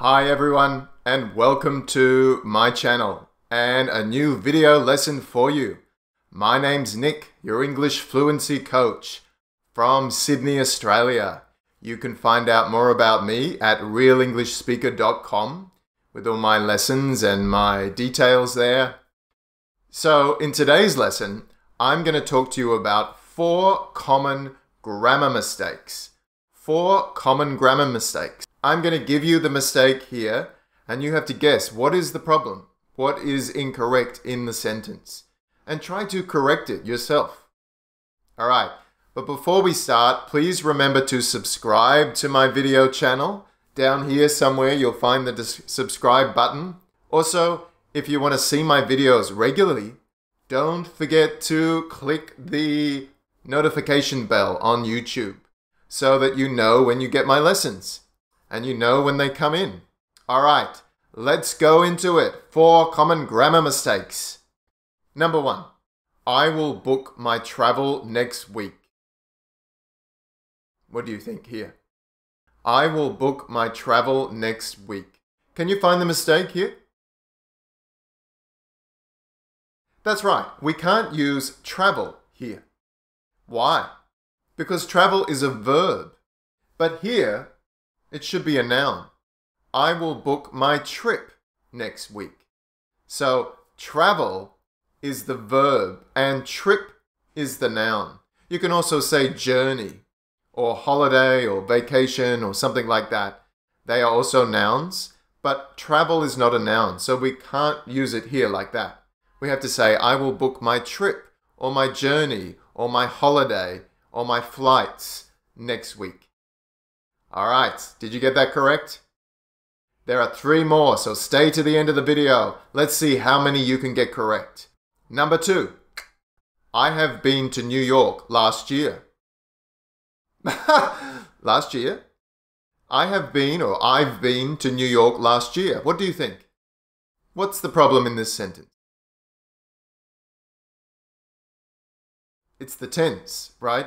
Hi everyone, and welcome to my channel and a new video lesson for you. My name's Nick, your English fluency coach from Sydney, Australia. You can find out more about me at realenglishspeaker.com with all my lessons and my details there. So in today's lesson, I'm going to talk to you about 4 common grammar mistakes. 4 common grammar mistakes. I'm going to give you the mistake here, and you have to guess what is the problem, what is incorrect in the sentence, and try to correct it yourself. Alright, but before we start, please remember to subscribe to my video channel. Down here somewhere you'll find the subscribe button. Also, if you want to see my videos regularly, don't forget to click the notification bell on YouTube so that you know when you get my lessons. And you know when they come in. Alright, let's go into it. 4 common grammar mistakes. Number 1, I will book my travel next week. What do you think here? I will book my travel next week. Can you find the mistake here? That's right, we can't use travel here. Why? Because travel is a verb. But here, it should be a noun. I will book my trip next week. So travel is the verb and trip is the noun. You can also say journey or holiday or vacation or something like that. They are also nouns, but travel is not a noun, so we can't use it here like that. We have to say I will book my trip or my journey or my holiday or my flights next week. Alright, did you get that correct? There are 3 more, so stay to the end of the video. Let's see how many you can get correct. Number 2, I have been to New York last year. Last year? I have been or I've been to New York last year. What do you think? What's the problem in this sentence? It's the tense, right?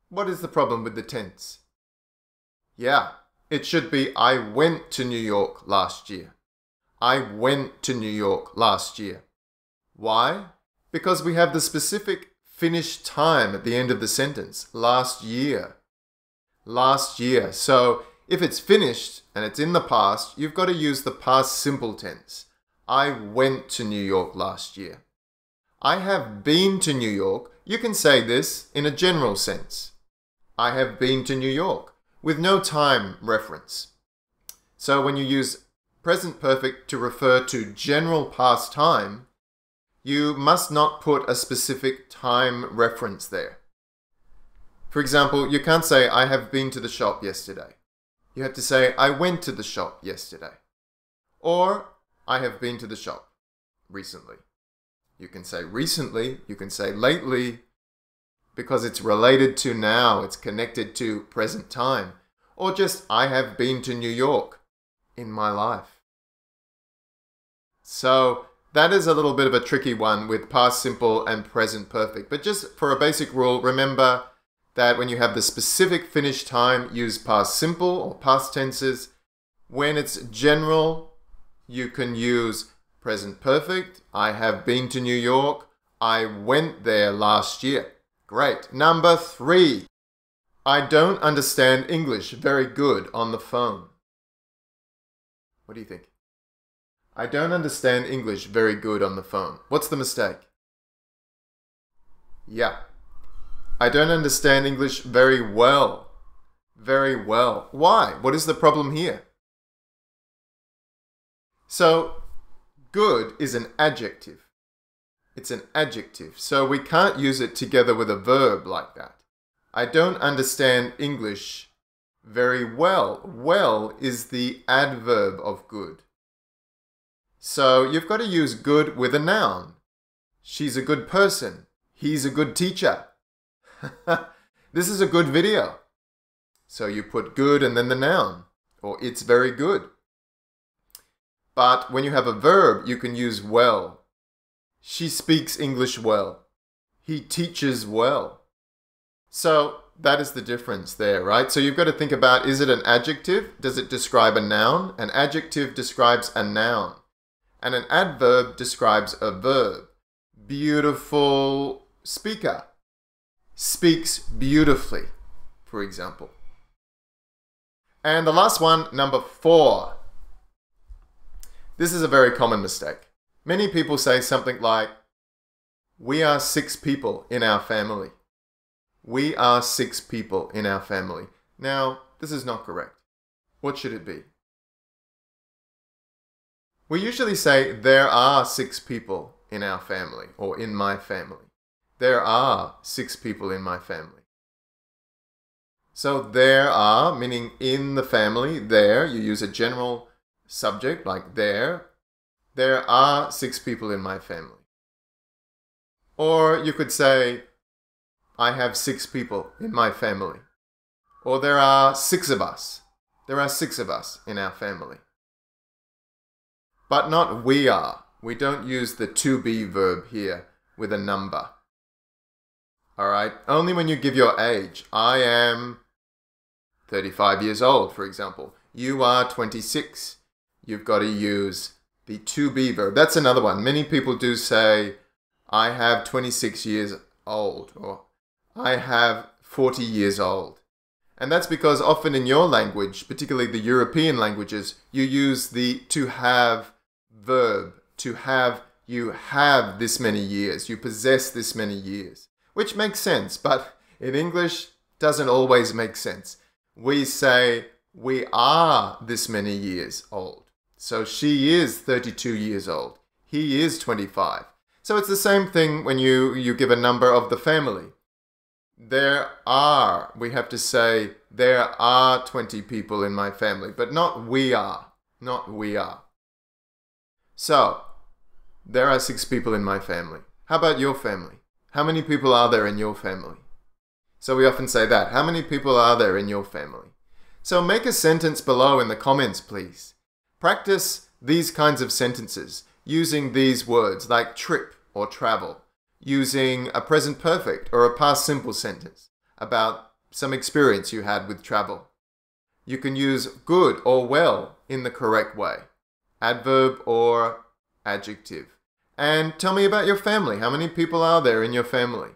What is the problem with the tense? Yeah, it should be I went to New York last year. I went to New York last year. Why? Because we have the specific finished time at the end of the sentence. Last year. Last year. So if it's finished and it's in the past, you've got to use the past simple tense. I went to New York last year. I have been to New York. You can say this in a general sense. I have been to New York, with no time reference. So when you use present perfect to refer to general past time, you must not put a specific time reference there. For example, you can't say, I have been to the shop yesterday. You have to say, I went to the shop yesterday. Or, I have been to the shop recently. You can say recently, you can say lately, because it's related to now, it's connected to present time. Or just, I have been to New York in my life. So that is a little bit of a tricky one with past simple and present perfect. But just for a basic rule, remember that when you have the specific finished time, use past simple or past tenses. When it's general, you can use present perfect. I have been to New York. I went there last year. Great. Number 3. I don't understand English very good on the phone. What do you think? I don't understand English very good on the phone. What's the mistake? Yeah. I don't understand English very well. Very well. Why? What is the problem here? So, good is an adjective. It's an adjective, so we can't use it together with a verb like that. I don't understand English very well. Well is the adverb of good. So you've got to use good with a noun. She's a good person. He's a good teacher. This is a good video. So you put good and then the noun, or it's very good. But when you have a verb, you can use well. She speaks English well. He teaches well. So that is the difference there, right? So you've got to think about, is it an adjective? Does it describe a noun? An adjective describes a noun. And an adverb describes a verb. Beautiful speaker. Speaks beautifully, for example. And the last one, number 4. This is a very common mistake. Many people say something like, we are 6 people in our family. We are 6 people in our family. Now, this is not correct. What should it be? We usually say, there are 6 people in our family, or in my family. There are 6 people in my family. So there are, meaning in the family, there, you use a general subject like there. There are 6 people in my family. Or you could say, I have 6 people in my family. Or there are 6 of us. There are 6 of us in our family. But not we are. We don't use the to be verb here with a number. Alright? Only when you give your age. I am 35 years old, for example. You are 26. You've got to use the to be verb. That's another one. Many people do say, I have 26 years old, or I have 40 years old. And that's because often in your language, particularly the European languages, you use the to have verb. To have, you have this many years. You possess this many years. Which makes sense, but in English, doesn't always make sense. We say, we are this many years old. So she is 32 years old. He is 25. So it's the same thing when you give a number of the family. There are, we have to say, there are 20 people in my family, but not we are. Not we are. So, there are 6 people in my family. How about your family? How many people are there in your family? So we often say that. How many people are there in your family? So make a sentence below in the comments, please. Practice these kinds of sentences using these words like trip or travel, using a present perfect or a past simple sentence about some experience you had with travel. You can use good or well in the correct way, adverb or adjective. And tell me about your family. How many people are there in your family?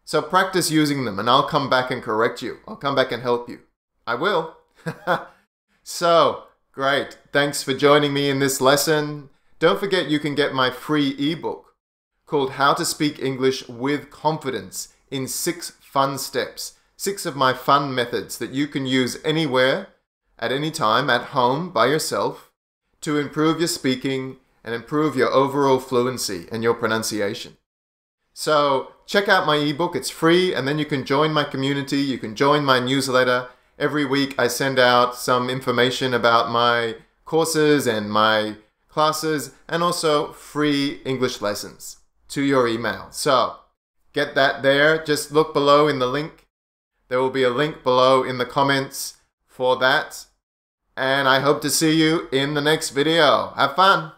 So practice using them and I'll come back and correct you. I'll come back and help you. I will. So, great. Thanks for joining me in this lesson. Don't forget you can get my free ebook called How to Speak English with Confidence in 6 fun steps. 6 of my fun methods that you can use anywhere, at any time, at home, by yourself, to improve your speaking and improve your overall fluency and your pronunciation. So check out my ebook. It's free, and then you can join my community. You can join my newsletter. Every week I send out some information about my courses and my classes, and also free English lessons to your email. So get that there. Just look below in the link. There will be a link below in the comments for that. And I hope to see you in the next video. Have fun!